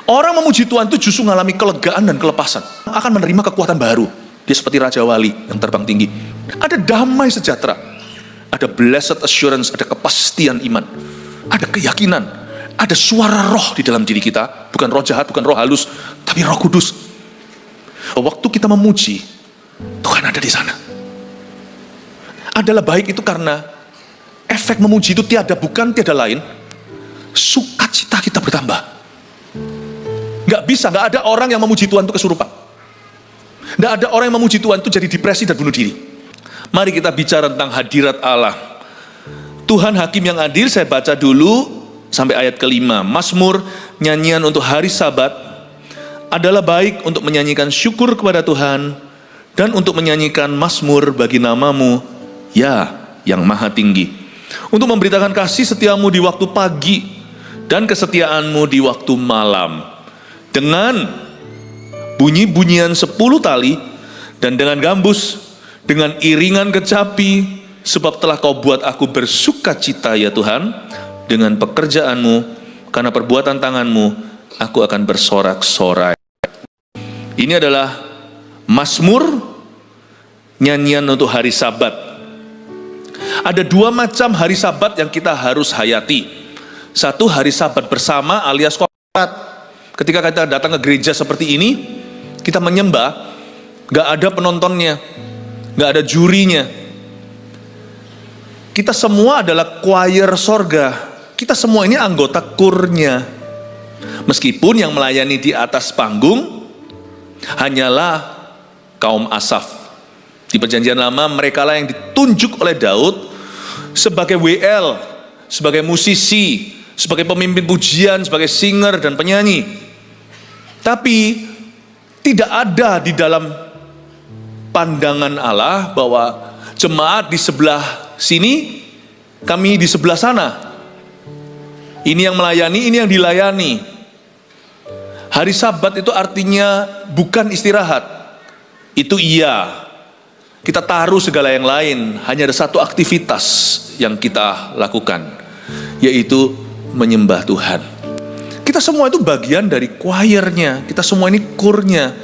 Orang memuji Tuhan itu justru mengalami kelegaan dan kelepasan. Akan menerima kekuatan baru. Dia seperti Raja Wali yang terbang tinggi. Ada damai sejahtera. Ada blessed assurance, ada kepastian iman. Ada keyakinan. Ada suara roh di dalam diri kita. Bukan roh jahat, bukan roh halus, tapi Roh Kudus. Waktu kita memuji, Tuhan ada di sana. Adalah baik itu karena efek memuji itu tiada lain, sukacita kita bertambah. Gak ada orang yang memuji Tuhan itu kesurupan. Gak ada orang yang memuji Tuhan itu jadi depresi dan bunuh diri. Mari kita bicara tentang hadirat Allah. Tuhan Hakim yang adil, saya baca dulu sampai ayat ke-5. Mazmur, nyanyian untuk hari Sabat, adalah baik untuk menyanyikan syukur kepada Tuhan, dan untuk menyanyikan mazmur bagi nama-Mu, ya yang maha tinggi. Untuk memberitakan kasih setiamu di waktu pagi, dan kesetiaanmu di waktu malam. Dengan bunyi-bunyian 10 tali, dan dengan gambus, dengan iringan kecapi, sebab telah Kau buat aku bersuka cita ya Tuhan, dengan pekerjaanmu, karena perbuatan tanganmu, aku akan bersorak-sorai. Ini adalah mazmur, nyanyian untuk hari Sabat. Ada 2 macam hari Sabat yang kita harus hayati. Satu, hari Sabat bersama alias korporat. Ketika kita datang ke gereja seperti ini, kita menyembah, gak ada penontonnya, gak ada jurinya. Kita semua adalah choir sorga. Kita semua ini anggota kurnya. Meskipun yang melayani di atas panggung hanyalah kaum Asaf. Di Perjanjian Lama, mereka lah yang ditunjuk oleh Daud sebagai WL, sebagai musisi, sebagai pemimpin pujian, sebagai singer dan penyanyi. Tapi tidak ada di dalam pandangan Allah bahwa jemaat di sebelah sini, kami di sebelah sana. Ini yang melayani, ini yang dilayani. Hari Sabat itu artinya bukan istirahat. Itu iya. Kita taruh segala yang lain, hanya ada satu aktivitas yang kita lakukan, yaitu menyembah Tuhan. Kita semua itu bagian dari choirnya, kita semua ini kurnya.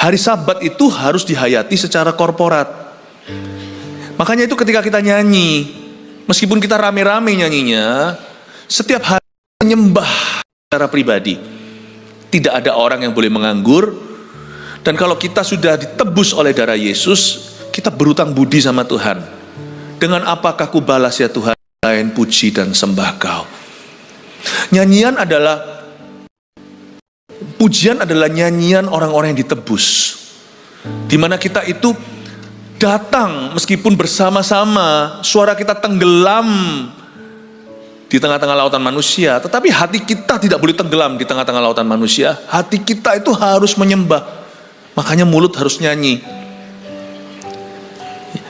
Hari Sabat itu harus dihayati secara korporat. Makanya itu ketika kita nyanyi, meskipun kita rame-rame nyanyinya, setiap hari menyembah secara pribadi. Tidak ada orang yang boleh menganggur. Dan kalau kita sudah ditebus oleh darah Yesus, kita berutang budi sama Tuhan. Dengan apakah ku balas ya Tuhan, lain puji dan sembah Kau. Nyanyian adalah, pujian adalah nyanyian orang-orang yang ditebus. Dimana kita itu datang meskipun bersama-sama, suara kita tenggelam di tengah-tengah lautan manusia, tetapi hati kita tidak boleh tenggelam di tengah-tengah lautan manusia. Hati kita itu harus menyembah. Makanya mulut harus nyanyi.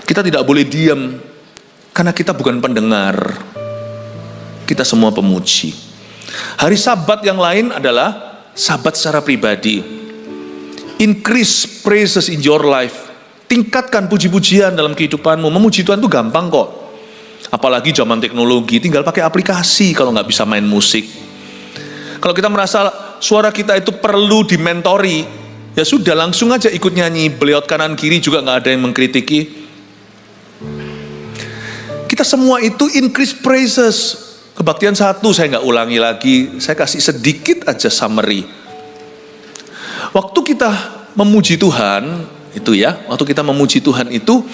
Kita tidak boleh diam, karena kita bukan pendengar. Kita semua pemuji. Hari Sabat yang lain adalah Sabat secara pribadi. Increase praises in your life. Tingkatkan puji-pujian dalam kehidupanmu. Memuji Tuhan itu gampang kok. Apalagi zaman teknologi, tinggal pakai aplikasi kalau nggak bisa main musik. Kalau kita merasa suara kita itu perlu dimentori, ya sudah langsung aja ikut nyanyi. Beliot kanan kiri juga nggak ada yang mengkritiki. Kita semua itu increase praises. Kebaktian 1 saya nggak ulangi lagi, saya kasih sedikit aja summary. Waktu kita memuji Tuhan itu ya, waktu kita memuji Tuhan itu,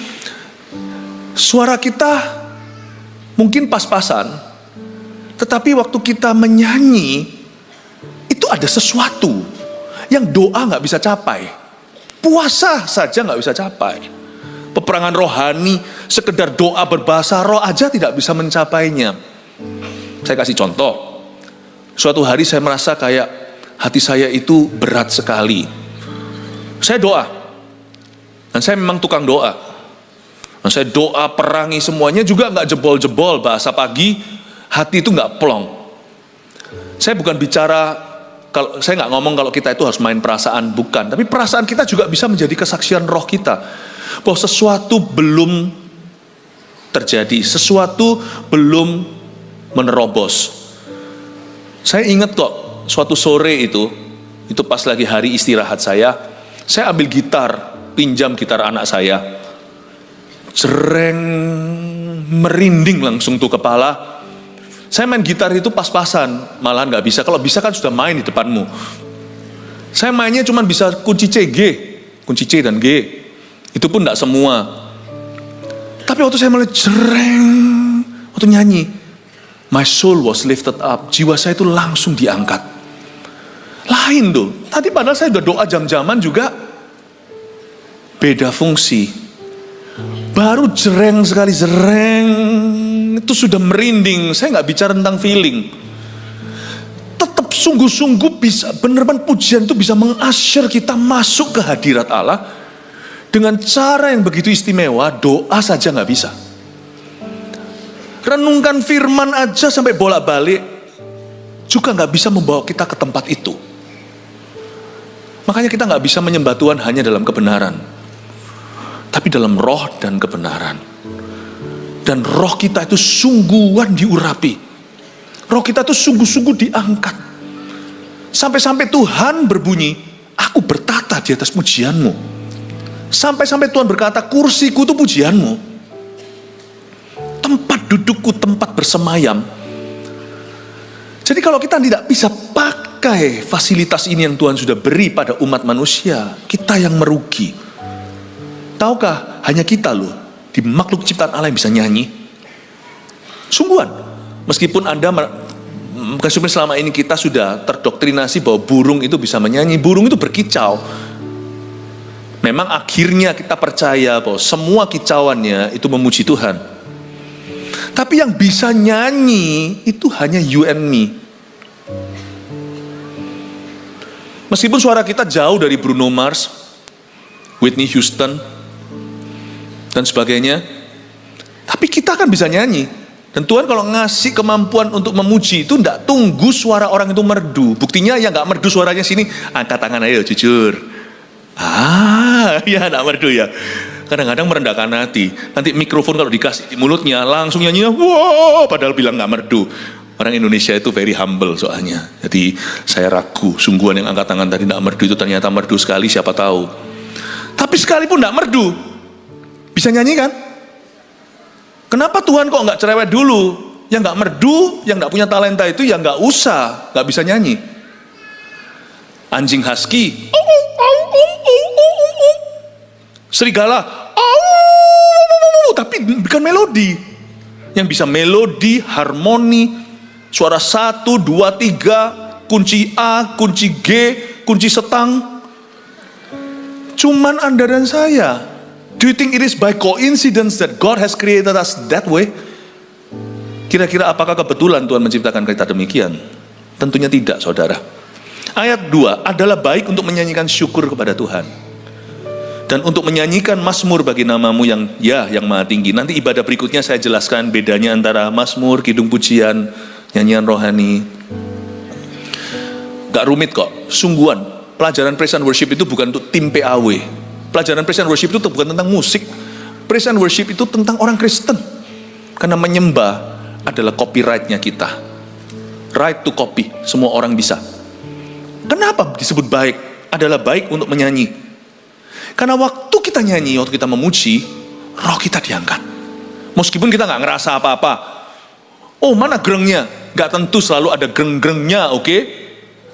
suara kita mungkin pas-pasan, tetapi waktu kita menyanyi itu ada sesuatu yang doa nggak bisa capai, puasa saja nggak bisa capai, peperangan rohani, sekedar doa berbahasa roh aja tidak bisa mencapainya. Saya kasih contoh. Suatu hari saya merasa kayak hati saya itu berat sekali. Saya doa, dan saya memang tukang doa. Dan saya doa perangi semuanya juga nggak jebol-jebol. Bahasa pagi, hati itu nggak plong. Saya bukan bicara, kalau saya nggak ngomong kalau kita itu harus main perasaan, bukan. Tapi perasaan kita juga bisa menjadi kesaksian roh kita bahwa sesuatu belum terjadi, sesuatu belum menerobos. Saya ingat kok, suatu sore itu pas lagi hari istirahat saya ambil gitar, pinjam gitar anak saya. Jereng, merinding langsung tuh kepala. Saya main gitar itu pas-pasan, malahan nggak bisa. Kalau bisa kan sudah main di depanmu. Saya mainnya cuma bisa kunci C, G, kunci C dan G. Itu pun nggak semua. Tapi waktu saya mulai jereng, waktu nyanyi, my soul was lifted up. Jiwa saya itu langsung diangkat. Lain tuh. Tadi padahal saya udah doa jam-jaman juga beda fungsi. Baru jereng sekali, jereng itu sudah merinding. Saya nggak bicara tentang feeling. Tetap sungguh-sungguh bisa, benar-benar pujian itu bisa mengasyir kita masuk ke hadirat Allah dengan cara yang begitu istimewa. Doa saja nggak bisa. Renungkan firman aja sampai bolak-balik juga nggak bisa membawa kita ke tempat itu. Makanya kita nggak bisa menyembah Tuhan hanya dalam kebenaran, tapi dalam roh dan kebenaran. Dan roh kita itu sungguhan diurapi. Roh kita itu sungguh-sungguh diangkat. Sampai-sampai Tuhan berbunyi, aku bertata di atas pujianmu. Sampai-sampai Tuhan berkata, kursiku itu pujianmu. Tempat dudukku, tempat bersemayam. Jadi kalau kita tidak bisa pakai fasilitas ini yang Tuhan sudah beri pada umat manusia, kita yang merugi. Tahukah, hanya kita loh, di makhluk ciptaan Allah yang bisa nyanyi. Sungguhan. Meskipun selama ini kita sudah terdoktrinasi bahwa burung itu bisa menyanyi, burung itu berkicau. Memang akhirnya kita percaya bahwa semua kicauannya itu memuji Tuhan. Tapi yang bisa nyanyi itu hanya you and me. Meskipun suara kita jauh dari Bruno Mars, Whitney Houston, dan sebagainya, tapi kita kan bisa nyanyi. Dan Tuhan kalau ngasih kemampuan untuk memuji itu tidak tunggu suara orang itu merdu. Buktinya yang gak merdu suaranya sini, angkat tangan ayo jujur. Ya gak merdu ya. Kadang-kadang merendahkan hati. Nanti mikrofon kalau dikasih di mulutnya langsung nyanyinya wow, padahal bilang gak merdu. Orang Indonesia itu very humble soalnya. Jadi saya ragu, sungguhan yang angkat tangan tadi gak merdu itu ternyata merdu sekali, siapa tahu. Tapi sekalipun gak merdu, bisa nyanyi kan? Kenapa Tuhan kok nggak cerewet dulu? Yang nggak merdu, yang nggak punya talenta itu yang nggak usah, nggak bisa nyanyi. Anjing husky, serigala, tapi bukan melodi. Yang bisa melodi, harmoni, suara 1, 2, 3, kunci A, kunci G, kunci setang. Cuman Anda dan saya. Do you think it is by coincidence that God has created us that way? Kira-kira apakah kebetulan Tuhan menciptakan kita demikian? Tentunya tidak, saudara. Ayat 2, adalah baik untuk menyanyikan syukur kepada Tuhan. Dan untuk menyanyikan mazmur bagi namamu yang maha tinggi. Nanti ibadah berikutnya saya jelaskan bedanya antara mazmur, kidung pujian, nyanyian rohani. Gak rumit kok, sungguhan. Pelajaran praise and worship itu bukan untuk tim PAW. Pelajaran praise and worship itu bukan tentang musik. Praise and worship itu tentang orang Kristen. Karena menyembah adalah copyright-nya kita. Right to copy, semua orang bisa. Kenapa disebut baik? Adalah baik untuk menyanyi. Karena waktu kita nyanyi, waktu kita memuji, roh kita diangkat. Meskipun kita gak ngerasa apa-apa. Oh, mana gerengnya? Gak tentu selalu ada gereng-gerengnya, oke?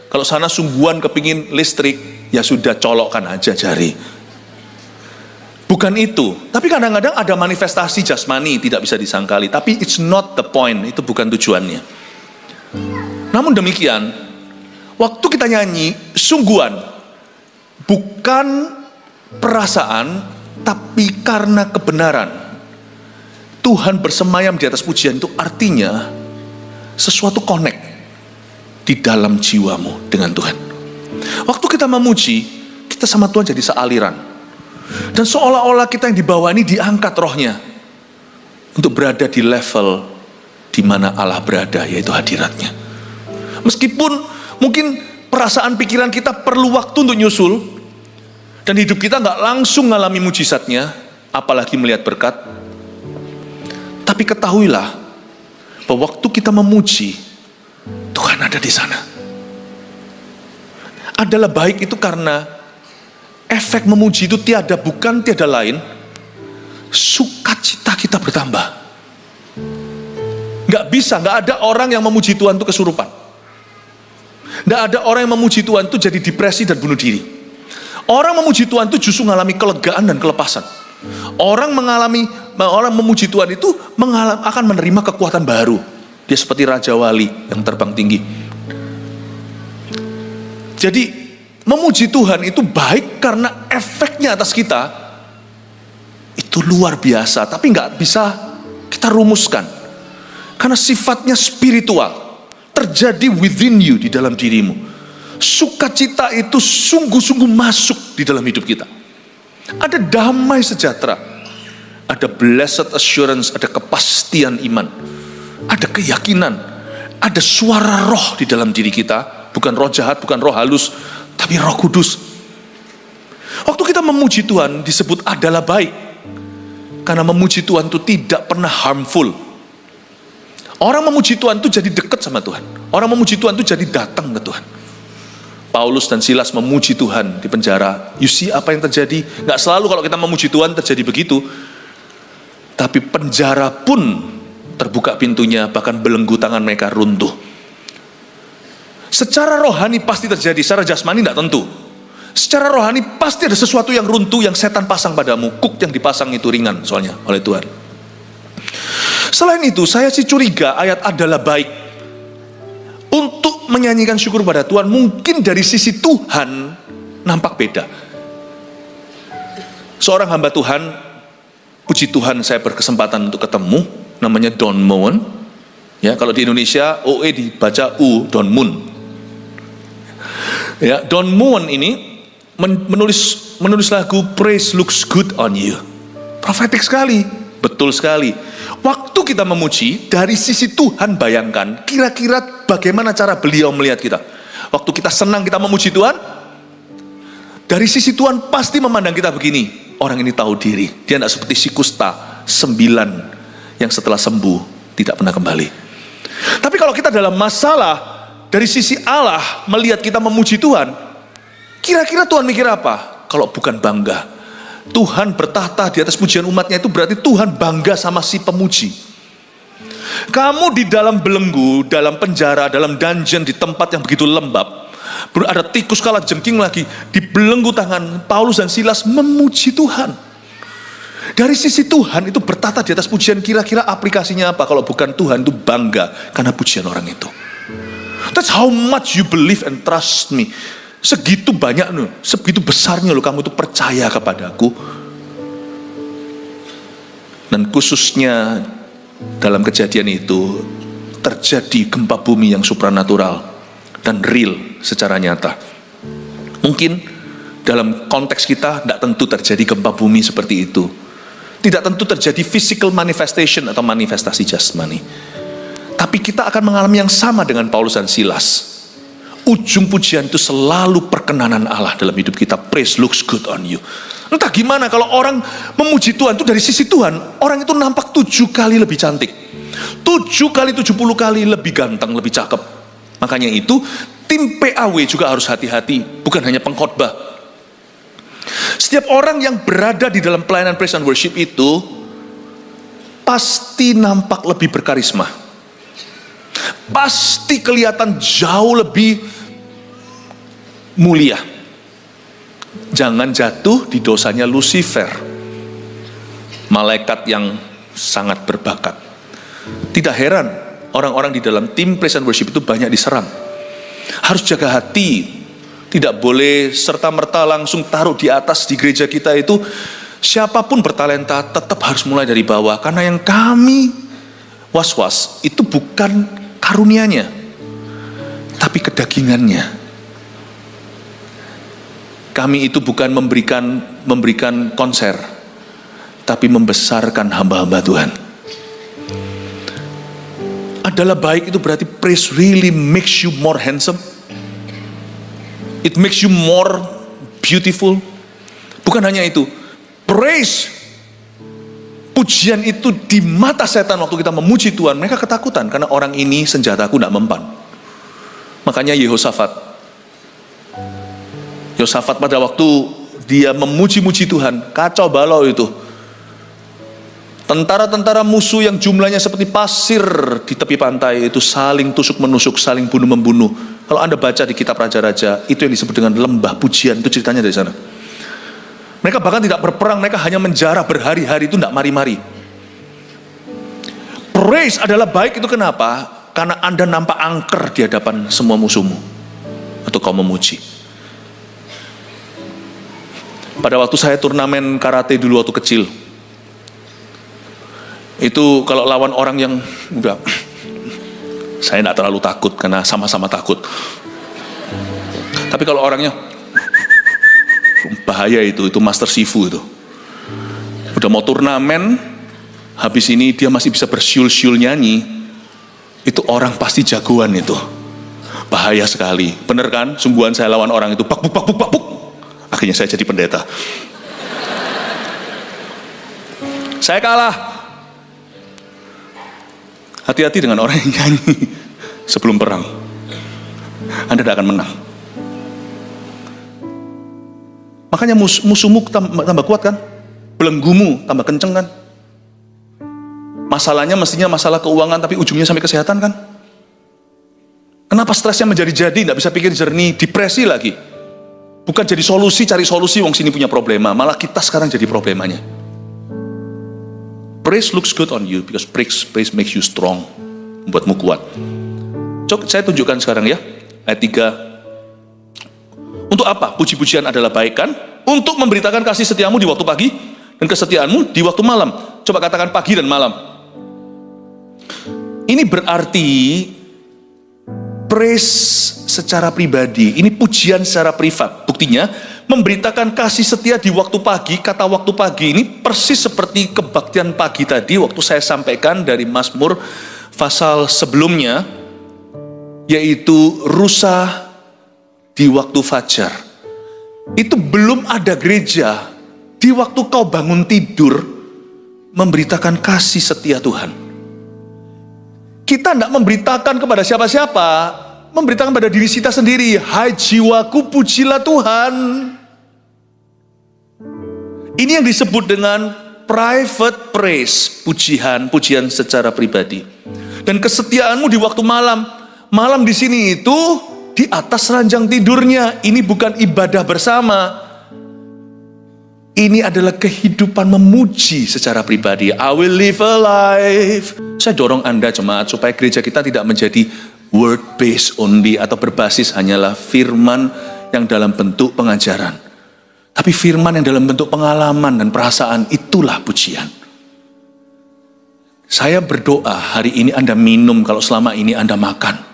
Kalau sana sungguhan kepingin listrik, ya sudah colokkan aja jari. Bukan itu, tapi kadang-kadang ada manifestasi jasmani tidak bisa disangkali, tapi it's not the point, itu bukan tujuannya. Namun demikian, waktu kita nyanyi sungguhan, bukan perasaan, tapi karena kebenaran. Tuhan bersemayam di atas pujian itu artinya sesuatu connect di dalam jiwamu dengan Tuhan. Waktu kita memuji, kita sama Tuhan jadi sealiran. Dan seolah-olah kita yang dibawa ini diangkat rohnya untuk berada di level di mana Allah berada, yaitu hadiratnya. Meskipun mungkin perasaan pikiran kita perlu waktu untuk nyusul, dan hidup kita nggak langsung ngalami mujizatnya, apalagi melihat berkat. Tapi ketahuilah bahwa waktu kita memuji, Tuhan ada di sana. Adalah baik itu karena efek memuji itu bukan tiada lain, sukacita kita bertambah. Gak ada orang yang memuji Tuhan itu kesurupan. Gak ada orang yang memuji Tuhan itu jadi depresi dan bunuh diri. Orang memuji Tuhan itu justru mengalami kelegaan dan kelepasan. Orang memuji Tuhan itu akan menerima kekuatan baru. Dia seperti Raja Wali yang terbang tinggi. Jadi memuji Tuhan itu baik karena efeknya atas kita itu luar biasa. Tapi gak bisa kita rumuskan. Karena sifatnya spiritual, terjadi within you, di dalam dirimu. Sukacita itu sungguh-sungguh masuk di dalam hidup kita. Ada damai sejahtera, ada blessed assurance, ada kepastian iman, ada keyakinan, ada suara roh di dalam diri kita. Bukan roh jahat, bukan roh halus, tapi Roh Kudus. Waktu kita memuji Tuhan disebut adalah baik, karena memuji Tuhan itu tidak pernah harmful. Orang memuji Tuhan itu jadi dekat sama Tuhan. Orang memuji Tuhan itu jadi datang ke Tuhan. Paulus dan Silas memuji Tuhan di penjara. You see apa yang terjadi? Gak selalu kalau kita memuji Tuhan terjadi begitu. Tapi penjara pun terbuka pintunya, bahkan belenggu tangan mereka runtuh. Secara rohani pasti terjadi, secara jasmani tidak tentu. Secara rohani pasti ada sesuatu yang runtuh, yang setan pasang padamu. Kuk yang dipasang itu ringan soalnya oleh Tuhan. Selain itu, saya sih curiga ayat adalah baik untuk menyanyikan syukur pada Tuhan. Mungkin dari sisi Tuhan nampak beda. Seorang hamba Tuhan, puji Tuhan saya berkesempatan untuk ketemu, namanya Don Moen. Ya, kalau di Indonesia OE dibaca U, Don Moon. Ya, Don Moen ini menulis lagu Praise Looks Good on You. Profetik sekali, betul sekali. Waktu kita memuji, dari sisi Tuhan bayangkan, kira-kira bagaimana cara beliau melihat kita. Waktu kita senang, kita memuji Tuhan, dari sisi Tuhan pasti memandang kita begini, orang ini tahu diri. Dia tidak seperti si kusta 9 yang setelah sembuh tidak pernah kembali. Tapi kalau kita dalam masalah, dari sisi Allah melihat kita memuji Tuhan, kira-kira Tuhan mikir apa? Kalau bukan bangga. Tuhan bertahta di atas pujian umatnya, itu berarti Tuhan bangga sama si pemuji. Kamu di dalam belenggu, dalam penjara, dalam dungeon, di tempat yang begitu lembab, ada tikus kala jengking lagi, di belenggu tangan Paulus dan Silas memuji Tuhan. Dari sisi Tuhan itu bertahta di atas pujian, kira-kira aplikasinya apa? Kalau bukan Tuhan itu bangga karena pujian orang itu. That's how much you believe and trust me. Segitu banyak loh, segitu besarnya loh kamu tuh percaya kepadaku. Dan khususnya dalam kejadian itu terjadi gempa bumi yang supranatural dan real secara nyata. Mungkin dalam konteks kita tidak tentu terjadi gempa bumi seperti itu. Tidak tentu terjadi physical manifestation atau manifestasi jasmani. Tapi kita akan mengalami yang sama dengan Paulus dan Silas. Ujung pujian itu selalu perkenanan Allah dalam hidup kita. Praise looks good on you. Entah gimana kalau orang memuji Tuhan itu dari sisi Tuhan, orang itu nampak 7 kali lebih cantik, 7 kali 70 kali lebih ganteng, lebih cakep. Makanya itu tim PAW juga harus hati-hati, bukan hanya pengkhotbah. Setiap orang yang berada di dalam pelayanan praise and worship itu pasti nampak lebih berkarisma, pasti kelihatan jauh lebih mulia. Jangan jatuh di dosanya Lucifer, malaikat yang sangat berbakat. Tidak heran orang-orang di dalam tim praise and worship itu banyak diserang. Harus jaga hati, tidak boleh serta-merta langsung taruh di atas. Di gereja kita itu siapapun bertalenta tetap harus mulai dari bawah, karena yang kami was-was itu bukan karunianya, tapi kedagingannya. Kami itu bukan memberikan konser, tapi membesarkan hamba-hamba Tuhan. Adalah baik itu berarti praise really makes you more handsome. It makes you more beautiful. Bukan hanya itu, praise, pujian itu di mata setan waktu kita memuji Tuhan, mereka ketakutan karena orang ini senjataku tidak mempan. Makanya Yehosafat Yosafat pada waktu dia memuji-muji Tuhan, kacau balau itu. Tentara-tentara musuh yang jumlahnya seperti pasir di tepi pantai itu saling tusuk-menusuk, saling bunuh-membunuh. Kalau Anda baca di kitab Raja-Raja, itu yang disebut dengan lembah pujian, itu ceritanya dari sana. Mereka bahkan tidak berperang, mereka hanya menjarah berhari-hari, itu tidak mari-mari. Praise adalah baik, itu kenapa? Karena Anda nampak angker di hadapan semua musuhmu. Atau kau memuji. Pada waktu saya turnamen karate dulu waktu kecil, itu kalau lawan orang yang udah, saya tidak terlalu takut karena sama-sama takut. Tapi kalau orangnya bahaya, itu Master Shifu itu. Udah mau turnamen, habis ini dia masih bisa bersiul-siul nyanyi, itu orang pasti jagoan itu. Bahaya sekali. Bener kan? Sungguhan saya lawan orang itu, bak buk. Akhirnya saya jadi pendeta. Saya kalah. Hati-hati dengan orang yang nyanyi sebelum perang. Anda tidak akan menang. Makanya musuhmu tambah kuat kan? Belenggumu tambah kenceng kan? Masalahnya mestinya masalah keuangan, tapi ujungnya sampai kesehatan kan? Kenapa stresnya menjadi-jadi, tidak bisa pikir jernih, depresi lagi? Bukan jadi solusi, cari solusi, wong sini punya problema, malah kita sekarang jadi problemanya. Praise looks good on you, because praise makes you strong, membuatmu kuat. Coba saya tunjukkan sekarang ya, ayat 3. Untuk apa? Puji-pujian adalah baik kan? Untuk memberitakan kasih setiamu di waktu pagi, dan kesetiaanmu di waktu malam. Coba katakan pagi dan malam. Ini berarti praise secara pribadi, ini pujian secara privat. Buktinya, memberitakan kasih setia di waktu pagi, kata waktu pagi ini persis seperti kebaktian pagi tadi, waktu saya sampaikan dari Mazmur pasal sebelumnya, yaitu rusa di waktu fajar. Itu belum ada gereja, di waktu kau bangun tidur, memberitakan kasih setia Tuhan. Kita tidak memberitakan kepada siapa-siapa, memberitakan pada diri kita sendiri. Hai jiwaku, pujilah Tuhan. Ini yang disebut dengan private praise, pujian secara pribadi. Dan kesetiaanmu di waktu malam. Malam di sini itu di atas ranjang tidurnya. Ini bukan ibadah bersama. Ini adalah kehidupan memuji secara pribadi. I will live a life. Saya dorong Anda jemaat supaya gereja kita tidak menjadi word based only atau berbasis hanyalah firman yang dalam bentuk pengajaran. Tapi firman yang dalam bentuk pengalaman dan perasaan, itulah pujian. Saya berdoa hari ini Anda minum kalau selama ini Anda makan.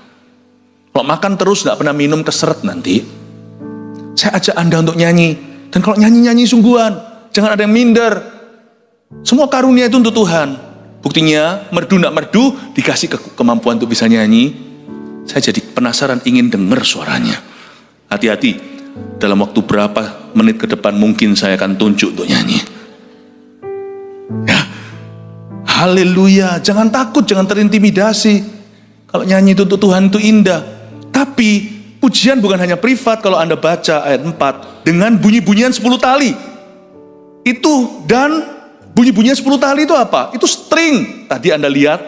Kalau makan terus tidak pernah minum, keseret nanti. Saya ajak Anda untuk nyanyi. Dan kalau nyanyi-nyanyi sungguhan, jangan ada yang minder. Semua karunia itu untuk Tuhan. Buktinya, merdu nak merdu, dikasih kemampuan untuk bisa nyanyi. Saya jadi penasaran, ingin dengar suaranya. Hati-hati, dalam waktu berapa menit ke depan mungkin saya akan tunjuk untuk nyanyi. Ya, haleluya, jangan takut, jangan terintimidasi. Kalau nyanyi itu untuk Tuhan itu indah. Tapi pujian bukan hanya privat. Kalau Anda baca ayat 4, dengan bunyi-bunyian 10 tali. Itu, dan bunyi-bunyian 10 tali itu apa? Itu string. Tadi Anda lihat,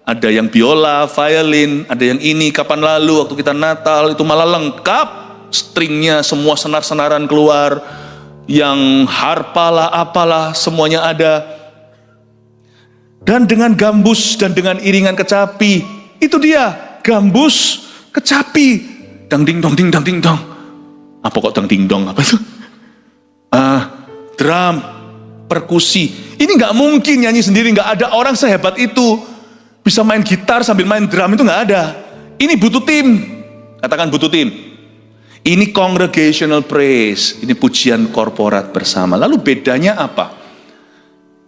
ada yang biola, violin, ada yang ini, kapan lalu, waktu kita Natal, itu malah lengkap. Stringnya, semua senar-senaran keluar. Yang harpa lah, apalah, semuanya ada. Dan dengan gambus dan dengan iringan kecapi. Itu dia, gambus, kecapi. Dang ding dong, ding dang ding dong. Apa kok dang ding dong? Apa itu? Drum, perkusi. Ini nggak mungkin nyanyi sendiri. Nggak ada orang sehebat itu bisa main gitar sambil main drum, itu nggak ada. Ini butuh tim. Katakan butuh tim. Ini congregational praise. Ini pujian korporat bersama. Lalu bedanya apa?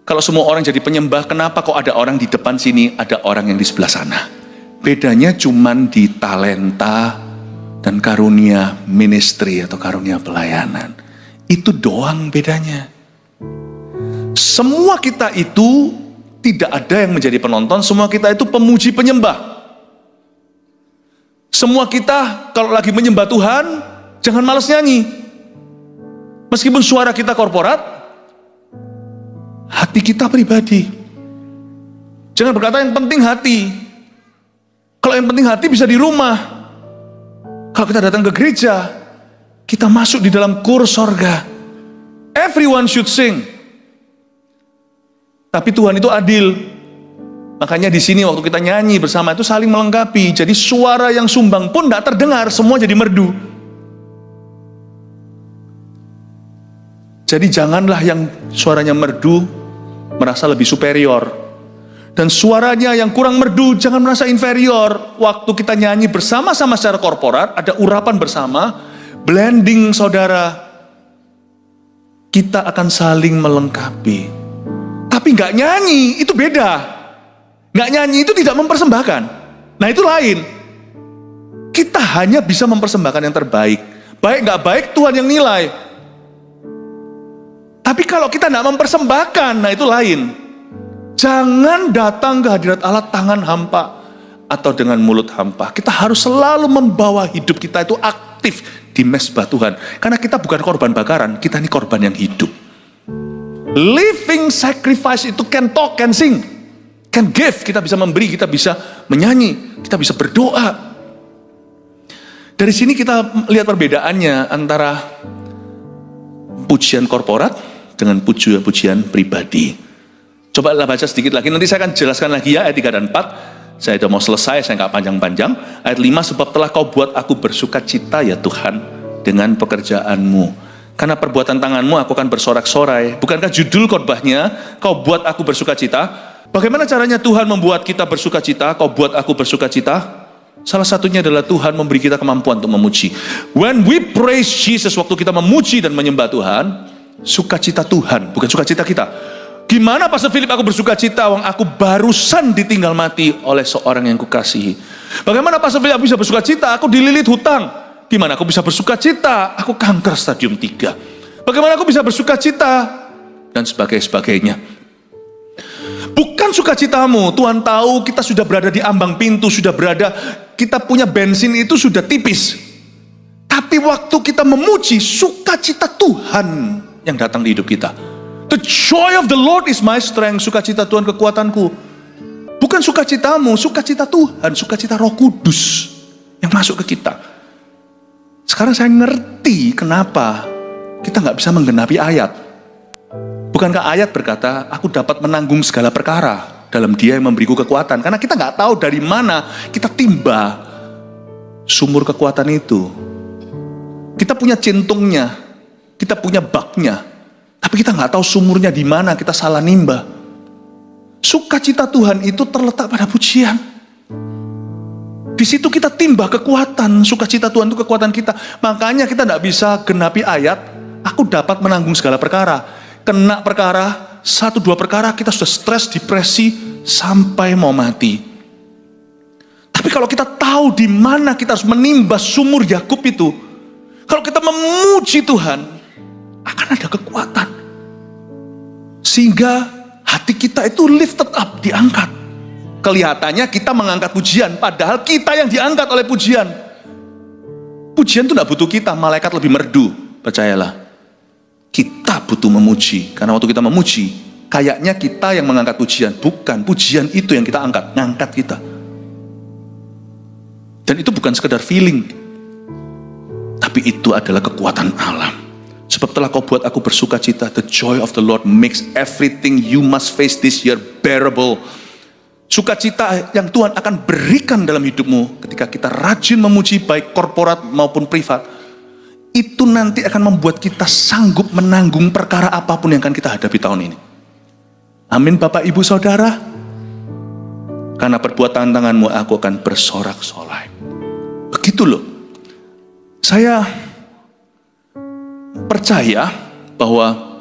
Kalau semua orang jadi penyembah, kenapa kok ada orang di depan sini, ada orang yang di sebelah sana? Bedanya cuman di talenta dan karunia ministry atau karunia pelayanan. Itu doang bedanya. Semua kita itu tidak ada yang menjadi penonton, semua kita itu pemuji penyembah. Semua kita kalau lagi menyembah Tuhan, jangan malas nyanyi. Meskipun suara kita korporat, hati kita pribadi. Jangan berkata yang penting hati. Kalau yang penting hati bisa di rumah. Kalau kita datang ke gereja, kita masuk di dalam kur sorga. Everyone should sing. Tapi Tuhan itu adil. Makanya di sini waktu kita nyanyi bersama itu saling melengkapi. Jadi suara yang sumbang pun tidak terdengar, semua jadi merdu. Jadi janganlah yang suaranya merdu merasa lebih superior. Dan suaranya yang kurang merdu jangan merasa inferior. Waktu kita nyanyi bersama-sama secara korporat, ada urapan bersama, blending saudara. Kita akan saling melengkapi. Tapi nggak nyanyi, itu beda. Nggak nyanyi itu tidak mempersembahkan. Nah itu lain. Kita hanya bisa mempersembahkan yang terbaik. Baik nggak baik Tuhan yang nilai. Tapi kalau kita nggak mempersembahkan, nah itu lain. Jangan datang ke hadirat Allah tangan hampa atau dengan mulut hampa. Kita harus selalu membawa hidup kita itu aktif di mezbah Tuhan. Karena kita bukan korban bakaran, kita ini korban yang hidup. Living sacrifice itu can talk, can sing. Can give, kita bisa memberi, kita bisa menyanyi, kita bisa berdoa. Dari sini kita lihat perbedaannya antara pujian korporat dengan pujian pribadi. Coba baca sedikit lagi, nanti saya akan jelaskan lagi ya ayat 3 dan 4. Saya sudah mau selesai, saya nggak panjang-panjang. Ayat 5, sebab telah kau buat aku bersuka cita ya Tuhan dengan pekerjaanmu. Karena perbuatan tanganmu aku akan bersorak-sorai. Bukankah judul khotbahnya, kau buat aku bersuka cita? Bagaimana caranya Tuhan membuat kita bersuka cita? Kau buat aku bersuka cita? Salah satunya adalah Tuhan memberi kita kemampuan untuk memuji. When we praise Jesus, waktu kita memuji dan menyembah Tuhan, sukacita Tuhan, bukan sukacita kita. Gimana Pastor Philip aku bersuka cita, wong aku barusan ditinggal mati oleh seorang yang kukasihi. Bagaimana Pastor Philip aku bisa bersuka cita, aku dililit hutang. Gimana aku bisa bersuka cita, aku kanker stadium 3. Bagaimana aku bisa bersuka cita, dan sebagainya. Bukan sukacitamu, Tuhan tahu kita sudah berada di ambang pintu, sudah berada, kita punya bensin itu sudah tipis. Tapi waktu kita memuji, sukacita Tuhan yang datang di hidup kita. The joy of the Lord is my strength, sukacita Tuhan kekuatanku. Bukan sukacitamu, sukacita Tuhan, sukacita Roh Kudus yang masuk ke kita. Sekarang saya ngerti kenapa kita nggak bisa menggenapi ayat. Bukankah ayat berkata, aku dapat menanggung segala perkara dalam Dia yang memberiku kekuatan. Karena kita nggak tahu dari mana kita timba sumur kekuatan itu. Kita punya centungnya, kita punya baknya, tapi kita nggak tahu sumurnya di mana, kita salah nimba. Sukacita Tuhan itu terletak pada pujian. Di situ kita timba kekuatan, sukacita Tuhan itu kekuatan kita. Makanya kita nggak bisa genapi ayat, aku dapat menanggung segala perkara. Kena perkara, 1-2 perkara kita sudah stres, depresi, sampai mau mati. Tapi kalau kita tahu di mana kita harus menimba sumur Yakub itu, kalau kita memuji Tuhan, akan ada kekuatan. Sehingga hati kita itu lifted up, diangkat. Kelihatannya kita mengangkat pujian, padahal kita yang diangkat oleh pujian. Pujian itu tidak butuh kita, malaikat lebih merdu, percayalah. Kita butuh memuji, karena waktu kita memuji, kayaknya kita yang mengangkat pujian, bukan pujian itu yang kita angkat, ngangkat kita. Dan itu bukan sekedar feeling, tapi itu adalah kekuatan alam. Sebab telah kau buat aku bersuka cita, the joy of the Lord makes everything you must face this year bearable. Sukacita yang Tuhan akan berikan dalam hidupmu ketika kita rajin memuji, baik korporat maupun privat, itu nanti akan membuat kita sanggup menanggung perkara apapun yang akan kita hadapi tahun ini. Amin Bapak Ibu Saudara. Karena perbuatan tanganmu aku akan bersorak-sorai. Begitu loh. Saya percaya bahwa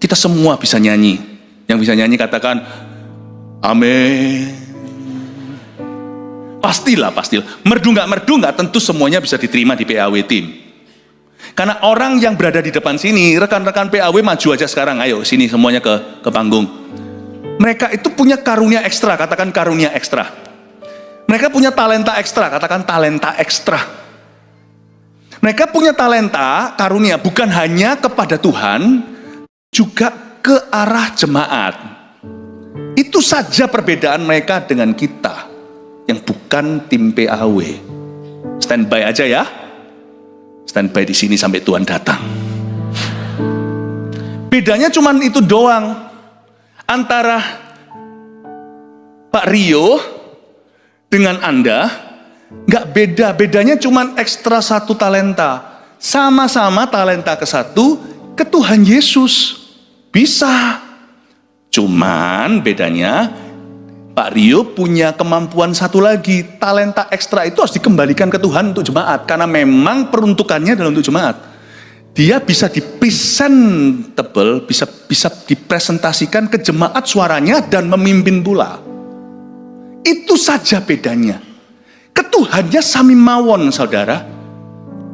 kita semua bisa nyanyi. Yang bisa nyanyi katakan amin. Pastilah. Merdu nggak tentu semuanya bisa diterima di PAW Team. Karena orang yang berada di depan sini, rekan-rekan PAW maju aja sekarang, ayo sini semuanya ke panggung. Mereka itu punya karunia ekstra, katakan karunia ekstra. Mereka punya talenta ekstra, katakan talenta ekstra. Mereka punya talenta, karunia, bukan hanya kepada Tuhan, juga ke arah jemaat. Itu saja perbedaan mereka dengan kita, yang bukan tim PAW. Standby aja ya. Standby di sini sampai Tuhan datang. Bedanya cuman itu doang. Antara Pak Rio dengan Anda, nggak beda, bedanya cuman ekstra 1 talenta. Sama-sama talenta ke 1 ke Tuhan Yesus. Bisa. Cuman bedanya Pak Rio punya kemampuan 1 lagi. Talenta ekstra itu harus dikembalikan ke Tuhan untuk jemaat. Karena memang peruntukannya adalah untuk jemaat. Dia bisa dipresentable, bisa dipresentasikan ke jemaat suaranya dan memimpin pula. Itu saja bedanya. Ketuhannya sami mawon, saudara.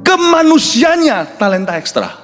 Kemanusianya talenta ekstra.